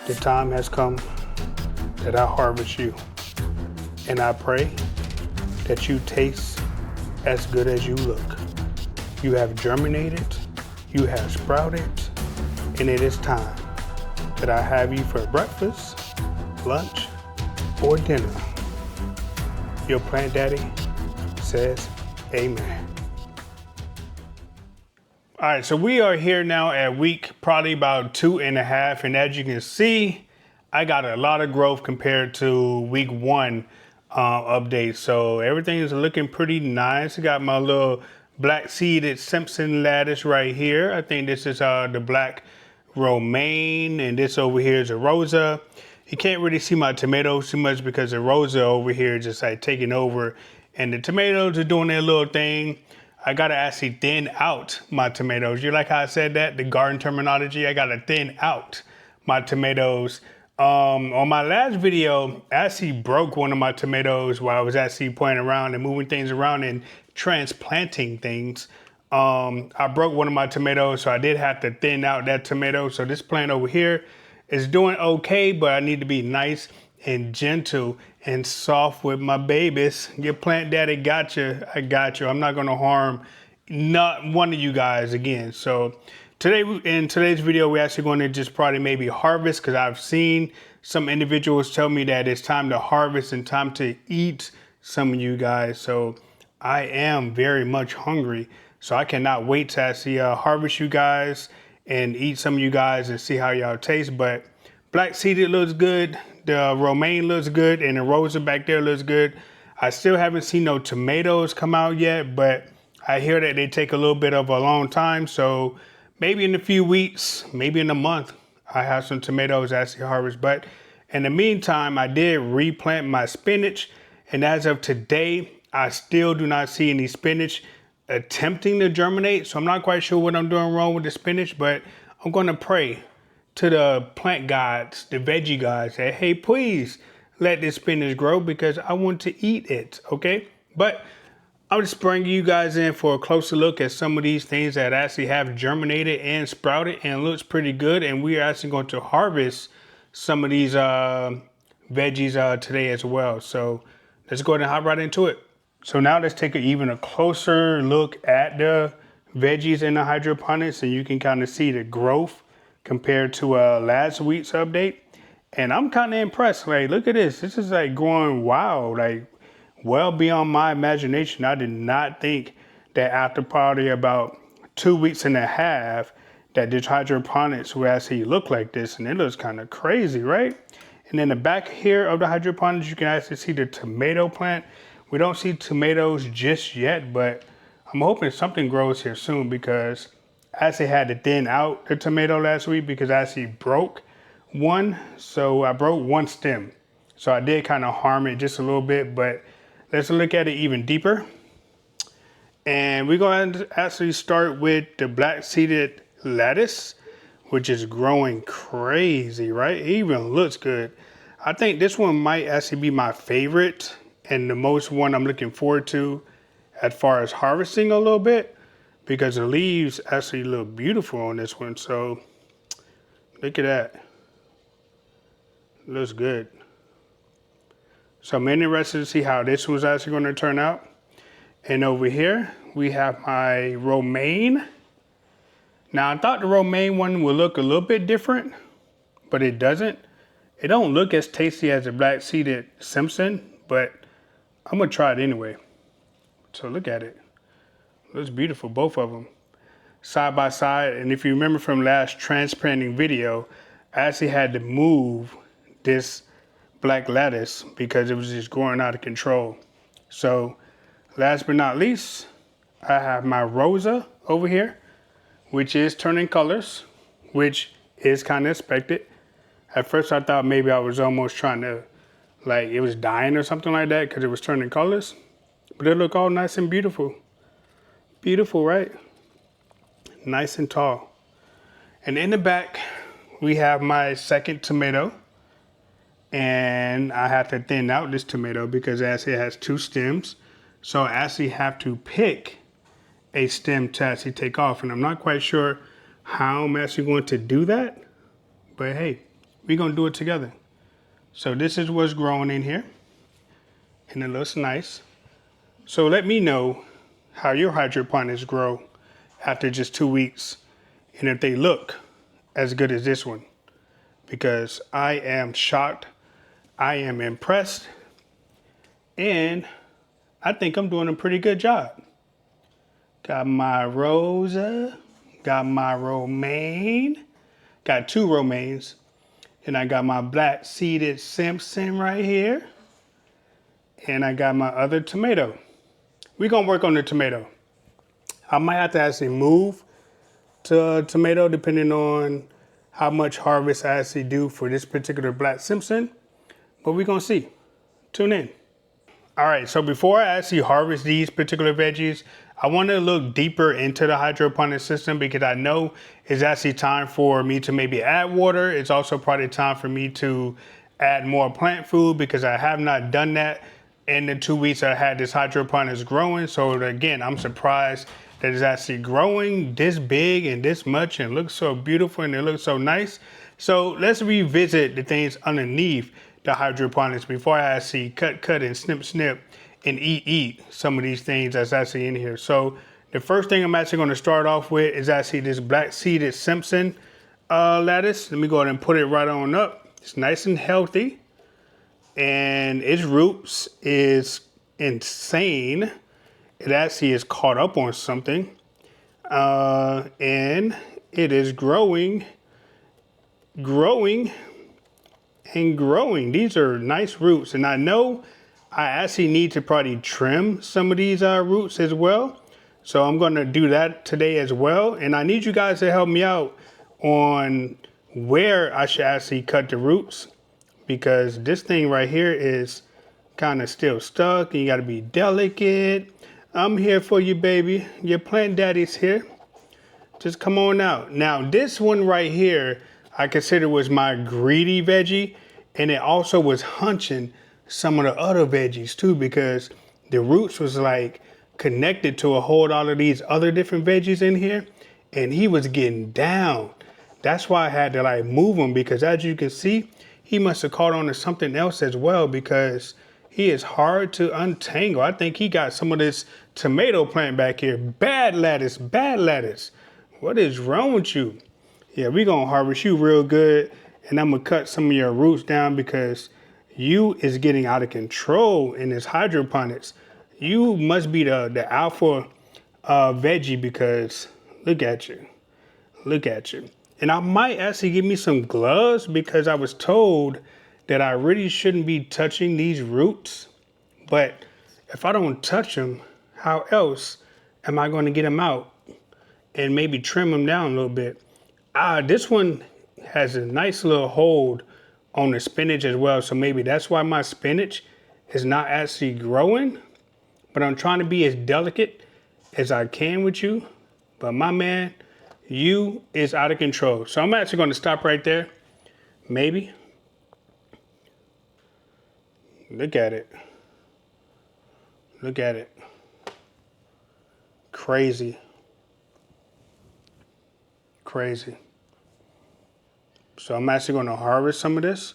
The time has come that I harvest you. And I pray that you taste as good as you look. You have germinated, you have sprouted, and it is time that I have you for breakfast, lunch, or dinner. Your plant daddy says amen. All right, so we are here now at week probably about 2.5, and as you can see, I got a lot of growth compared to week 1 update. So everything is looking pretty nice. I got my little black seeded Simpson lettuce right here. I think this is the black romaine, and this over here is a rosa. You can't really see my tomatoes too much because the rosa over here is just like taking over, and the tomatoes are doing their little thing. I gotta actually thin out my tomatoes. You like how I said that? The garden terminology, I gotta thin out my tomatoes. On my last video, I actually broke one of my tomatoes while I was actually playing around and moving things around and transplanting things. I broke one of my tomatoes, so I did have to thin out that tomato. So this plant over here is doing okay, but I need to be nice and gentle and soft with my babies. Your plant daddy got you. I got you. I'm not gonna harm not one of you guys again. So today, in today's video, we're actually going to just probably maybe harvest, because I've seen some individuals tell me that it's time to harvest and time to eat some of you guys. So I am very much hungry. So I cannot wait to actually harvest you guys and eat some of you guys and see how y'all taste. But black seeded looks good. The romaine looks good, and the rosa back there looks good. I still haven't seen no tomatoes come out yet, but I hear that they take a little bit of a long time. So maybe in a few weeks, maybe in a month, I have some tomatoes actually harvest. But in the meantime, I did replant my spinach, and as of today, I still do not see any spinach attempting to germinate. So I'm not quite sure what I'm doing wrong with the spinach, but I'm going to pray to the plant gods, the veggie gods, that, hey, please let this spinach grow because I want to eat it, okay? But I'm just bringing you guys in for a closer look at some of these things that actually have germinated and sprouted and looks pretty good. And we are actually going to harvest some of these veggies today as well. So let's go ahead and hop right into it. So now let's take even a closer look at the veggies in the hydroponics, and you can kind of see the growth compared to last week's update. And I'm kind of impressed. Like, look at this. This is like growing wild, like well beyond my imagination. I did not think that after probably about 2.5 weeks that this hydroponics would actually look like this. And it looks kind of crazy, right? And in the back here of the hydroponics, you can actually see the tomato plant. We don't see tomatoes just yet, but I'm hoping something grows here soon, because I actually had to thin out the tomato last week because I actually broke one. So I broke one stem. So I did kind of harm it just a little bit, but let's look at it even deeper. And we're going to actually start with the black seeded lettuce, which is growing crazy, right? It even looks good. I think this one might actually be my favorite and the most one I'm looking forward to as far as harvesting a little bit, because the leaves actually look beautiful on this one. So look at that. Looks good. So I'm interested to see how this one's actually going to turn out. And over here, we have my romaine. Now, I thought the romaine one would look a little bit different, but it doesn't. It don't look as tasty as the black seeded Simpson, but I'm going to try it anyway. So look at it. Looks beautiful, both of them, side by side. And if you remember from last transplanting video, I actually had to move this black lettuce because it was just growing out of control. So last but not least, I have my rosa over here, which is turning colors, which is kind of expected. At first I thought maybe I was almost trying to, like it was dying or something like that because it was turning colors, but it looked all nice and beautiful. Beautiful, right? Nice and tall. And in the back, we have my second tomato. And I have to thin out this tomato because it actually has 2 stems. So I actually have to pick a stem to actually take off. And I'm not quite sure how I'm actually going to do that. But hey, We're gonna do it together. So this is what's growing in here, and it looks nice. So let me know how your hydroponics grow after just 2 weeks, and if they look as good as this one, because I am shocked, I am impressed, and I think I'm doing a pretty good job. Got my Rosa, got my romaine, got 2 romaines, and I got my black seeded Simpson right here, and I got my other tomato. We're gonna work on the tomato. I might have to actually move to tomato depending on how much harvest I actually do for this particular black Simpson, but we're gonna see. Tune in. All right, so before I actually harvest these particular veggies, I want to look deeper into the hydroponic system because I know it's actually time for me to maybe add water. It's also probably time for me to add more plant food because I have not done that in the 2 weeks I had this hydroponics growing. So again, I'm surprised that it's actually growing this big and this much and looks so beautiful and it looks so nice. So let's revisit the things underneath the hydroponics before I actually cut and snip and eat some of these things that's actually in here. So the first thing I'm actually going to start off with is actually this black seeded Simpson lettuce. Let me go ahead and put it right on up. It's nice and healthy, and its roots is insane. It actually is caught up on something, and it is growing and growing. These are nice roots, and I know I actually need to probably trim some of these roots as well. So I'm going to do that today as well, and I need you guys to help me out on where I should actually cut the roots, because this thing right here is kind of still stuck and you got to be delicate. I'm here for you, baby. Your plant daddy's here. Just come on out. Now this one right here I consider was my greedy veggie, and it also was hunching some of the other veggies too, because the roots was like connected to a whole lot of these other different veggies in here, and he was getting down. That's why I had to like move him, because as you can see, he must have caught on to something else as well, because he is hard to untangle. I think he got some of this tomato plant back here. Bad lettuce, bad lettuce. What is wrong with you? Yeah, we're going to harvest you real good, and I'm going to cut some of your roots down because you is getting out of control in this hydroponics. You must be the alpha veggie, because look at you. Look at you. And I might actually give me some gloves, because I was told that I really shouldn't be touching these roots. But if I don't touch them, how else am I going to get them out and maybe trim them down a little bit? This one has a nice little hold on the spinach as well. So maybe that's why my spinach is not actually growing. But I'm trying to be as delicate as I can with you. But my man, you is out of control. So I'm actually going to stop right there. Maybe. Look at it. Look at it. Crazy. Crazy. So I'm actually going to harvest some of this.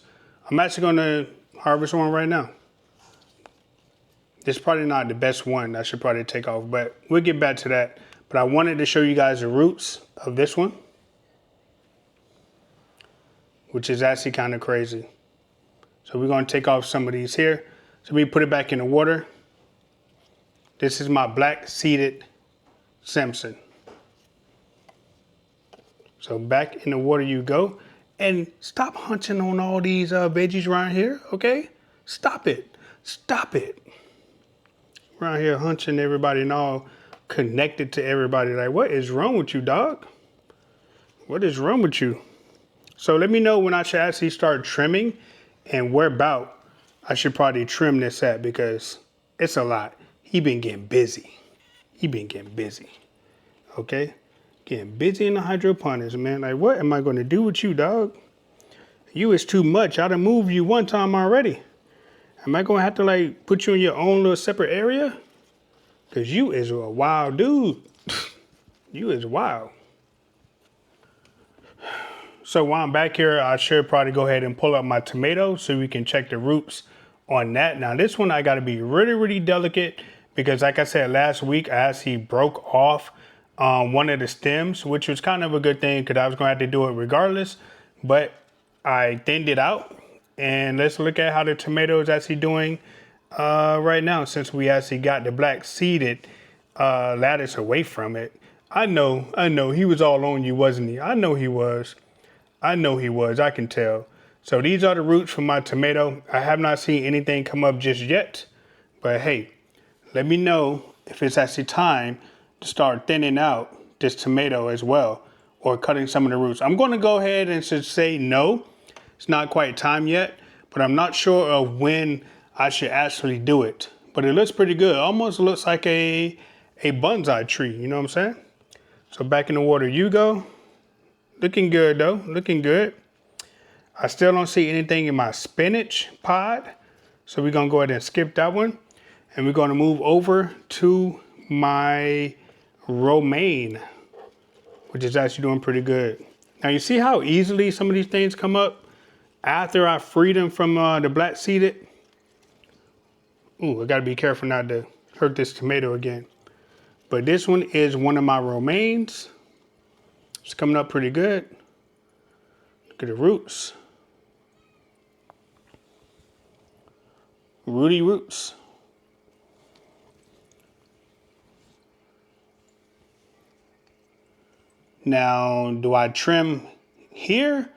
I'm actually going to harvest one right now. This is probably not the best one. I should probably take off, but we'll get back to that. But I wanted to show you guys the roots of this one, which is actually kind of crazy. So we're going to take off some of these here. So we put it back in the water. This is my black seeded Simpson. So back in the water you go. And stop hunching on all these veggies around here, okay? Stop it. Stop it. Around here hunching everybody and all connected to everybody. Like, what is wrong with you, dog? What is wrong with you? So let me know when I should actually start trimming and where about I should probably trim this at, because it's a lot. He been getting busy. He been getting busy, okay? Getting busy in the hydroponics, man. Like, what am I going to do with you, dog? You is too much. I done moved you one time already. Am I going to have to, like, put you in your own little separate area? Because you is a wild dude. You is wild. So while I'm back here, I should probably go ahead and pull up my tomato so we can check the roots on that. Now this one I gotta be really delicate because like I said last week, I actually broke off one of the stems, which was kind of a good thing because I was gonna have to do it regardless, but I thinned it out. And let's look at how the tomato is actually doing right now since we actually got the black seeded lattice away from it. I know, he was all on you, wasn't he? I know he was. I can tell. So these are the roots from my tomato. I have not seen anything come up just yet, but hey, let me know if it's actually time to start thinning out this tomato as well, or cutting some of the roots. I'm gonna go ahead and just say no, it's not quite time yet, but I'm not sure of when I should actually do it. But it looks pretty good. Almost looks like a bonsai tree, you know what I'm saying? So back in the water you go. Looking good though, looking good. I still don't see anything in my spinach pod. So we're gonna go ahead and skip that one. And we're gonna move over to my romaine, which is actually doing pretty good. Now you see how easily some of these things come up after I freed them from the black seeded? Ooh, I gotta be careful not to hurt this tomato again. But this one is one of my romaines. It's coming up pretty good. Look at the roots. Rooty roots. Now, do I trim here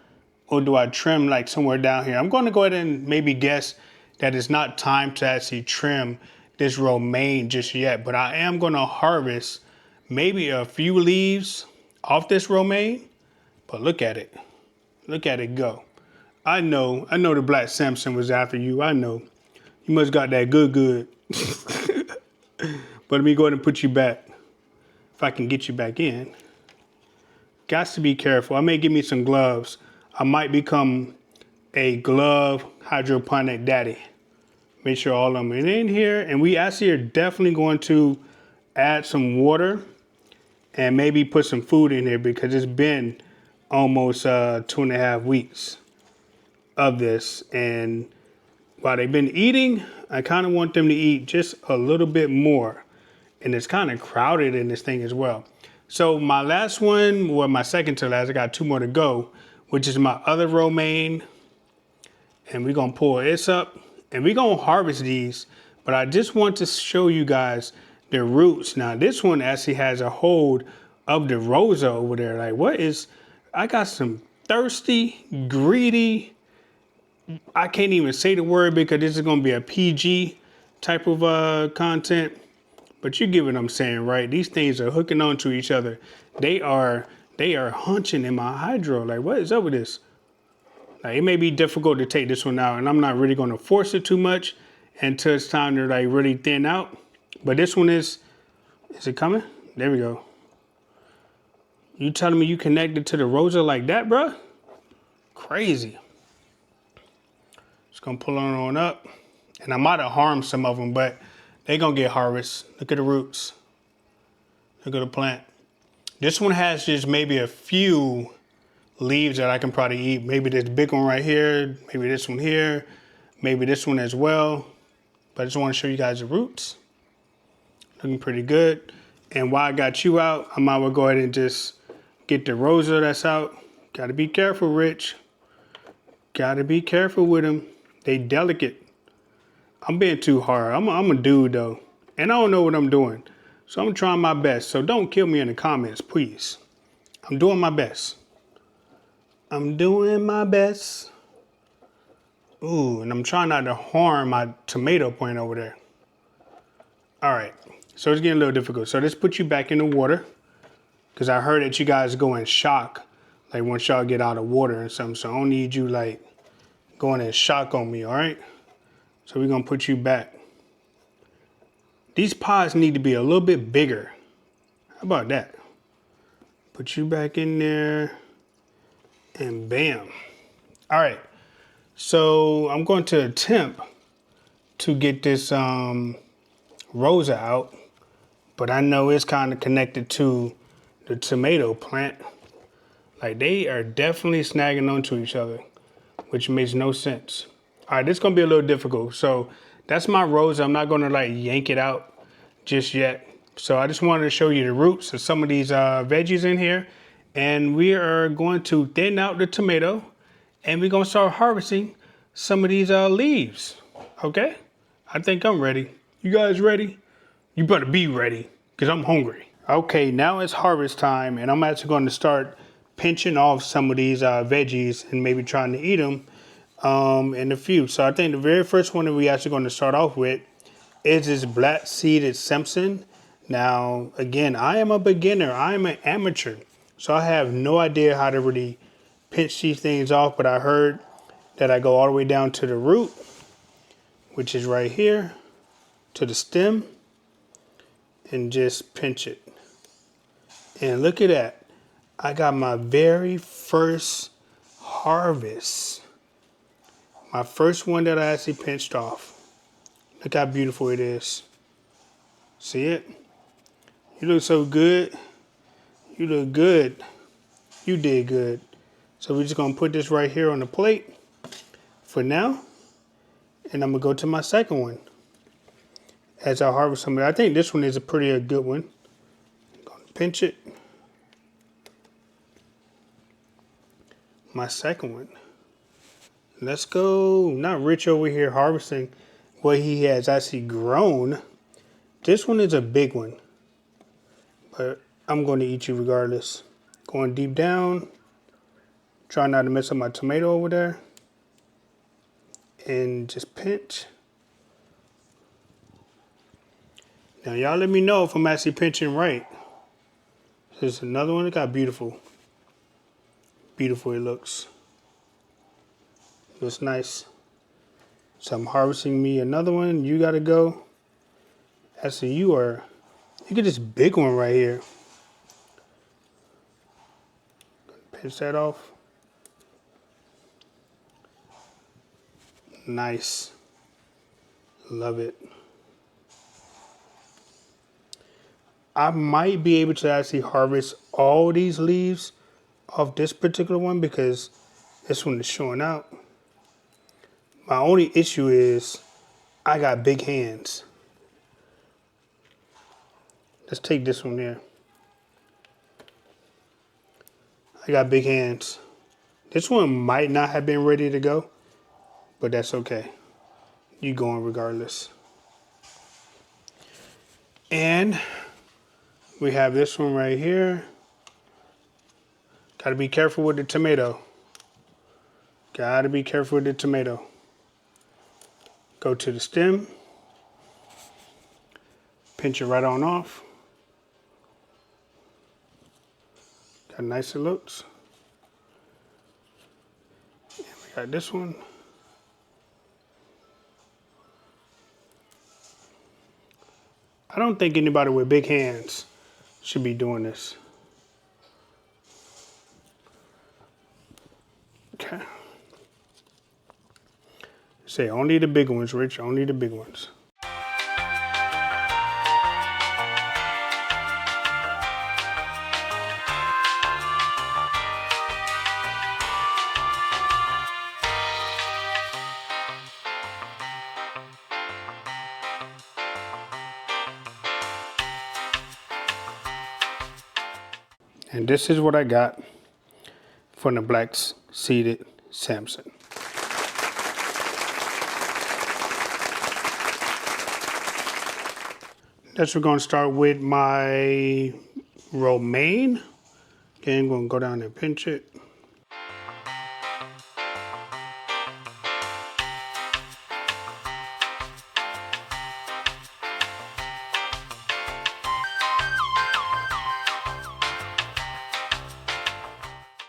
or do I trim like somewhere down here? I'm going to go ahead and maybe guess that it's not time to actually trim this romaine just yet, but I am going to harvest maybe a few leaves off this romaine. But look at it. Look at it go. I know the Black Samson was after you. I know. You must got that good. But let me go ahead and put you back. If I can get you back in. Got to be careful. I may give me some gloves. I might become a glove hydroponic daddy. Make sure all of them are in here. And we actually are definitely going to add some water and maybe put some food in here because it's been almost 2.5 weeks of this. And while they've been eating, I kind of want them to eat just a little bit more. And it's kind of crowded in this thing as well. So my last one, well, my second to last, I got 2 more to go, which is my other romaine. And we're going to pull this up and we're going to harvest these. But I just want to show you guys the roots. Now, this one actually has a hold of the rosa over there. Like, what is, I got some thirsty, greedy, I can't even say the word because this is going to be a PG type of content. But you get what I'm saying, right? These things are hooking onto each other. They are hunching in my hydro. Like, what is up with this? Like, it may be difficult to take this one out, and I'm not really going to force it too much until it's time to like really thin out. But this one is it coming? There we go. You telling me you connected to the rosa like that, bruh? Crazy. Just gonna pull on up. And I might have harmed some of them, but they gonna get harvested. Look at the roots. Look at the plant. This one has just maybe a few leaves that I can probably eat. Maybe this big one right here. Maybe this one here. Maybe this one as well. But I just want to show you guys the roots. Looking pretty good. And while I got you out, I might as well go ahead and just get the rosa that's out. Gotta be careful, Rich. Gotta be careful with them. They delicate. I'm being too hard. I'm a dude though. And I don't know what I'm doing. So I'm trying my best. So don't kill me in the comments, please. I'm doing my best. I'm doing my best. Ooh, and I'm trying not to harm my tomato plant over there. All right, so it's getting a little difficult. So let's put you back in the water because I heard that you guys go in shock, like once y'all get out of water and something. So I don't need you like going in shock on me, all right? So we're gonna put you back. These pods need to be a little bit bigger. How about that? Put you back in there and bam. All right, so I'm going to attempt to get this rosa out, but I know it's kind of connected to the tomato plant. Like they are definitely snagging onto each other, which makes no sense. All right, this is gonna be a little difficult. So that's my rose. I'm not gonna like yank it out just yet. So I just wanted to show you the roots of some of these veggies in here. And we are going to thin out the tomato and we're gonna start harvesting some of these leaves, okay? I think I'm ready. You guys ready? You better be ready, because I'm hungry. Okay, now it's harvest time, and I'm actually going to start pinching off some of these veggies and maybe trying to eat them in a few. So I think the very first one that we actually going to start off with is this black-seeded Simpson. Now, again, I am a beginner. I am an amateur, so I have no idea how to really pinch these things off, but I heard that I go all the way down to the root, which is right here, to the stem, and just pinch it. And look at that. I got my very first harvest. My first one that I actually pinched off. Look how beautiful it is. See it? You look so good. You look good. You did good. So we're just gonna put this right here on the plate for now. And I'm gonna go to my second one as I harvest some of it. I think this one is a pretty good one. I'm gonna pinch it. My second one. Let's go. Not Rich over here harvesting what he has actually grown. This one is a big one, but I'm going to eat you regardless. Going deep down. Try not to mess up my tomato over there. And just pinch. Now y'all let me know if I'm actually pinching right. There's another one that got beautiful. Beautiful it looks. Looks nice. So I'm harvesting me another one. You gotta go. Actually, you get this big one right here. Pinch that off. Nice. Love it. I might be able to actually harvest all these leaves off this particular one because this one is showing out. My only issue is I got big hands. Let's take this one there. I got big hands. This one might not have been ready to go, but that's okay. You going regardless. And we have this one right here. Gotta be careful with the tomato. Gotta be careful with the tomato. Go to the stem. Pinch it right on off. How nice it looks. And we got this one. I don't think anybody with big hands should be doing this. Okay. Say only the big ones, Rich, only the big ones. And this is what I got from the black seeded Samson. Next we're going to start with my romaine. Okay, I'm going to go down and pinch it.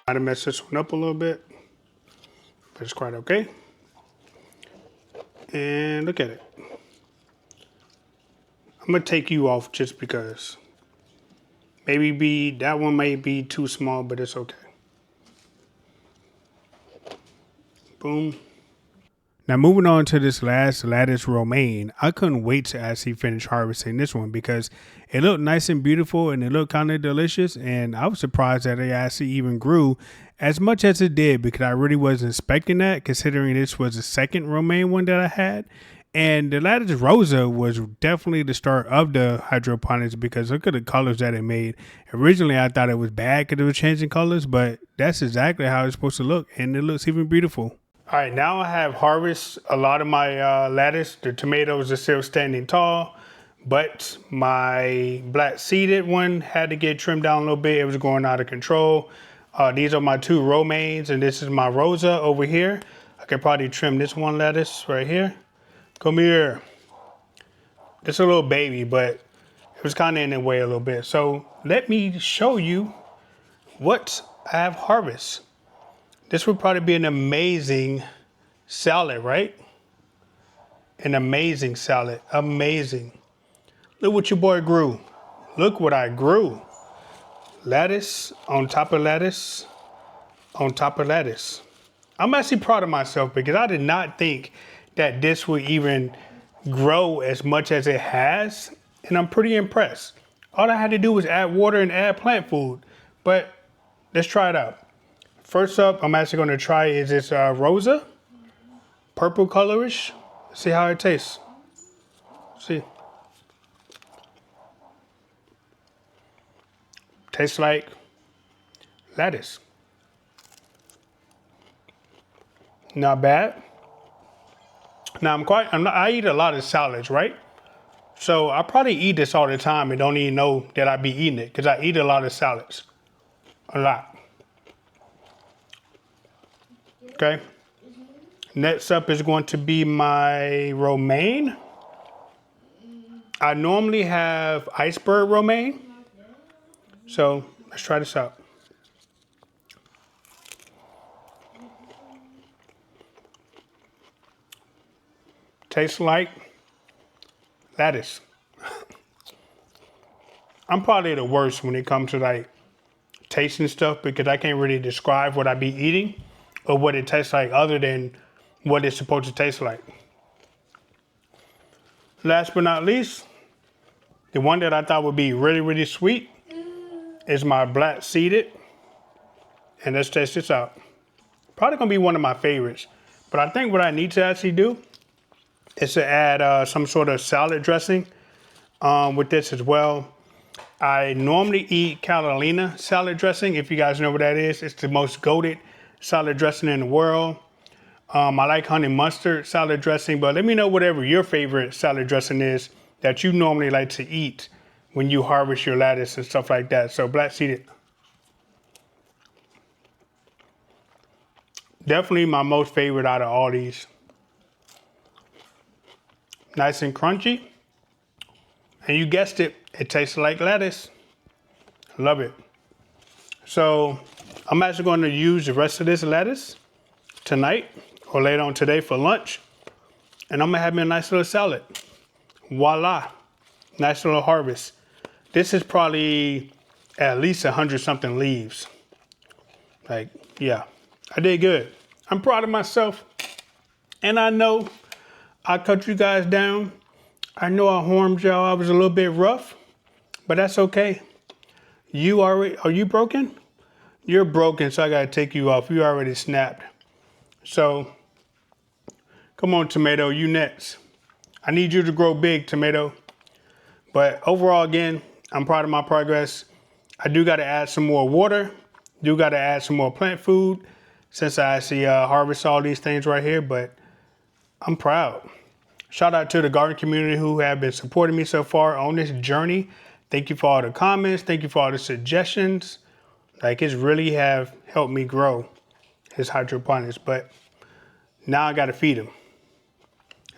Might have messed this one up a little bit, but it's quite okay. And look at it. I'm gonna take you off just because. Maybe that one may be too small, but it's okay. Boom. Now moving on to this last lettuce romaine, I couldn't wait to actually finish harvesting this one because it looked nice and beautiful and it looked kind of delicious. And I was surprised that it actually even grew as much as it did because I really wasn't expecting that, considering this was the second romaine one that I had. And the lettuce rosa was definitely the start of the hydroponics because look at the colors that it made. Originally, I thought it was bad because it was changing colors, but that's exactly how it's supposed to look. And it looks even beautiful. All right, now I have harvested a lot of my lettuce. The tomatoes are still standing tall, but my black seeded one had to get trimmed down a little bit. It was going out of control. These are my two romaines, and this is my rosa over here. I could probably trim this one lettuce right here. Come here. It's a little baby, but it was kind of in the way a little bit. So let me show you what I have harvested. This would probably be an amazing salad, right? An amazing salad, amazing. Look what your boy grew. Look what I grew. Lettuce on top of lettuce on top of lettuce. I'm actually proud of myself because I did not think that this would even grow as much as it has. And I'm pretty impressed. All I had to do was add water and add plant food. But let's try it out. First up, I'm actually going to try is this rosa, purple colorish. See how it tastes. See. Tastes like lettuce. Not bad. Now I eat a lot of salads, right? So I probably eat this all the time and don't even know that I be eating it because I eat a lot of salads. A lot. Okay. Next up is going to be my romaine. I normally have iceberg romaine. So let's try this out. Tastes like lettuce. I'm probably the worst when it comes to like tasting stuff because I can't really describe what I be eating or what it tastes like other than what it's supposed to taste like. Last but not least, the one that I thought would be really, really sweet is my black seeded. And let's test this out. Probably gonna be one of my favorites. But I think what I need to actually do is to add some sort of salad dressing with this as well. I normally eat Catalina salad dressing. If you guys know what that is, it's the most goated salad dressing in the world. I like honey mustard salad dressing, but let me know whatever your favorite salad dressing is that you normally like to eat when you harvest your lettuce and stuff like that. So black seeded. Definitely my most favorite out of all these. Nice and crunchy. And you guessed it, it tastes like lettuce. Love it. So I'm actually going to use the rest of this lettuce tonight or later on today for lunch. And I'm gonna have me a nice little salad. Voila, nice little harvest. This is probably at least 100 something leaves. Like, yeah, I did good. I'm proud of myself. And I know I cut you guys down. I know I harmed y'all. I was a little bit rough, but that's okay. Are you broken? You're broken, so I gotta take you off. You already snapped. So, come on, tomato, you next. I need you to grow big, tomato. But overall, again, I'm proud of my progress. I do gotta add some more water. Do gotta add some more plant food since I actually harvest all these things right here, but I'm proud. Shout out to the garden community who have been supporting me so far on this journey. Thank you for all the comments. Thank you for all the suggestions. Like, it's really have helped me grow this hydroponics, but now I gotta feed them.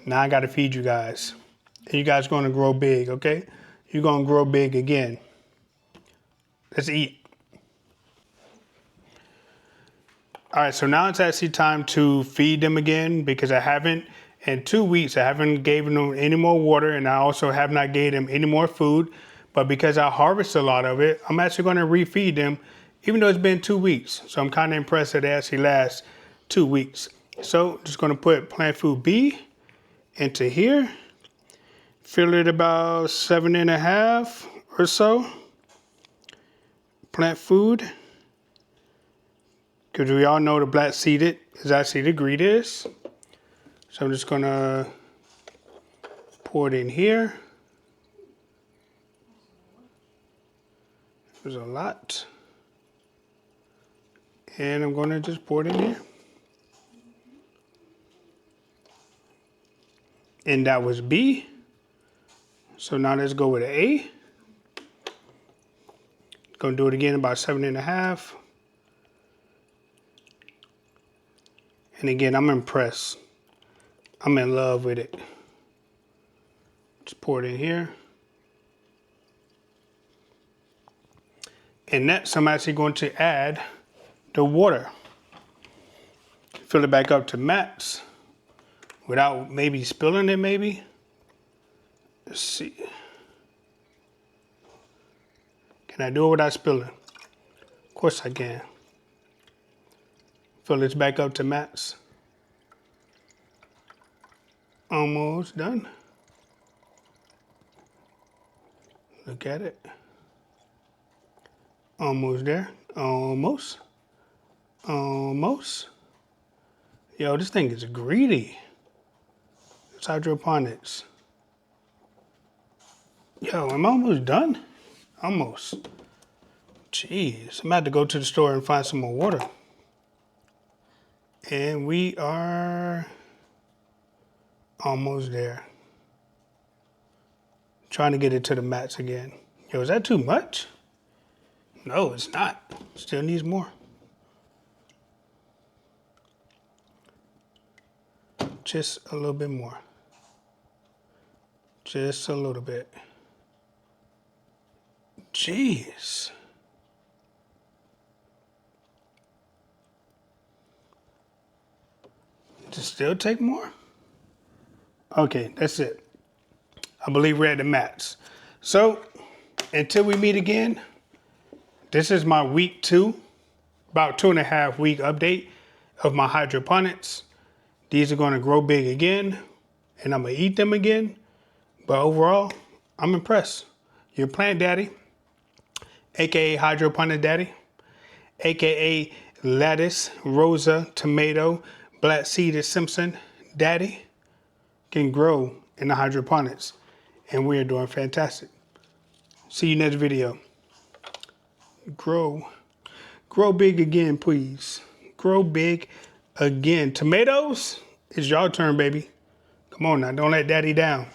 Now I gotta feed you guys. And you guys gonna grow big, okay? You're gonna grow big again. Let's eat. All right, so now it's actually time to feed them again because I haven't, in 2 weeks, I haven't given them any more water and I also have not gave them any more food. But because I harvest a lot of it, I'm actually gonna refeed them even though it's been 2 weeks. So I'm kind of impressed that it actually lasts 2 weeks. So just gonna put plant food B into here. Fill it about 7.5 or so. Plant food. Because we all know the black seeded is actually the greatest. So I'm just gonna pour it in here. There's a lot. And I'm gonna just pour it in here. And that was B. So now let's go with A. Gonna do it again about 7.5. And again, I'm impressed. I'm in love with it. Just pour it in here. And next, I'm actually going to add the water. Fill it back up to max without maybe spilling it maybe. Let's see. Can I do it without spilling? Of course I can. Fill this back up to max. Almost done. Look at it. Almost there. Almost. Almost. Yo, this thing is greedy. It's hydroponics. Yo, I'm almost done. Almost. Jeez, I'm about to go to the store and find some more water. And we are almost there. Trying to get it to the max again. Yo, is that too much? No, it's not. Still needs more. Just a little bit more. Just a little bit. Jeez. Does it still take more? Okay, that's it. I believe we're at the max. So, until we meet again, this is my week 2, about 2.5 week update of my hydroponics. These are gonna grow big again, and I'm gonna eat them again. But overall, I'm impressed. Your plant daddy, AKA hydroponic daddy, AKA lettuce, rosa, tomato, black seeded Simpson daddy can grow in the hydroponics. And we are doing fantastic. See you next video. Grow big again, please. Grow big again. Tomatoes, it's your turn, baby. Come on now, don't let daddy down.